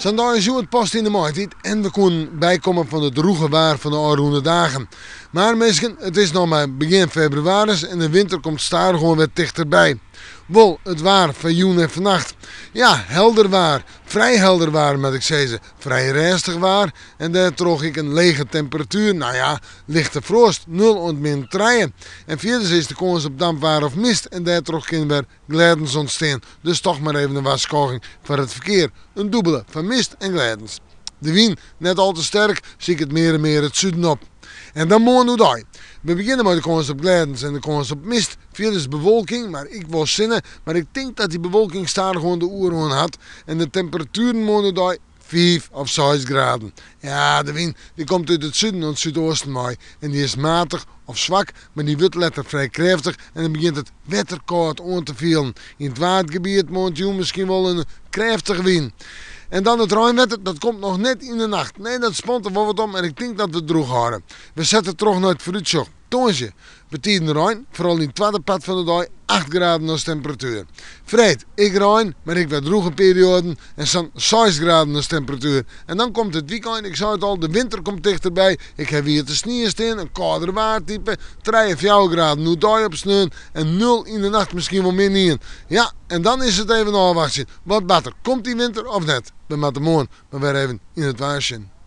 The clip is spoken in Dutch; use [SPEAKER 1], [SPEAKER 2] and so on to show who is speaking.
[SPEAKER 1] Zondag is het post in de maaltijd en we kunnen bijkomen van het droege waar van de oude dagen. Maar mensen, het is nog maar begin februari en de winter komt stadig gewoon weer dichterbij. Wel, het waar van joen en vannacht. Ja, helder waar. Vrij helder waar, moet ik zeggen. Vrij rustig waar. En daar trok ik een lege temperatuur. Nou ja, lichte frost. 0 en min 3. En verder is de kans op dampwaar of mist. En daar trok ik weer glijdens ontstaan. Dus toch maar even een waarschuwing voor het verkeer. Een dubbele van mist en glijdens. De wind, net al te sterk, zie ik het meer en meer het zuiden op. En dan morgen hoe. We beginnen met de kans op glijdens en de kans op mist. Veel is bewolking, maar ik wil zinnen. Maar ik denk dat die bewolking stadig gewoon de oren had. En de temperaturen morgen 5 of 6 graden. Ja, de wind die komt uit het zuiden en het zuidoosten mee. En die is matig of zwak, maar die wordt letter vrij krachtig. En dan begint het wetterkoud aan te vielen. In het waardgebied moet misschien wel een krachtige wind. En dan het regenwetter, dat komt nog net in de nacht. Nee, dat spant er wel wat om en ik denk dat we het droog houden. We zetten terug naar het vooruitzicht. Toonsje, betieden rein, vooral in het tweede pad van de dag, 8 graden als temperatuur. Vreed, ik rein, maar ik werd droege perioden en zo'n 6 graden als temperatuur. En dan komt het weekend, ik zei het al, de winter komt dichterbij. Ik heb hier te sneeuw staan, een kouder waardtype, 3 of 4 graden, nu daar op sneeuw en 0 in de nacht misschien wel meer niet. Ja, en dan is het even afwachten. Wat beter, komt die winter of net? We moeten morgen maar weer even in het waarschuwen.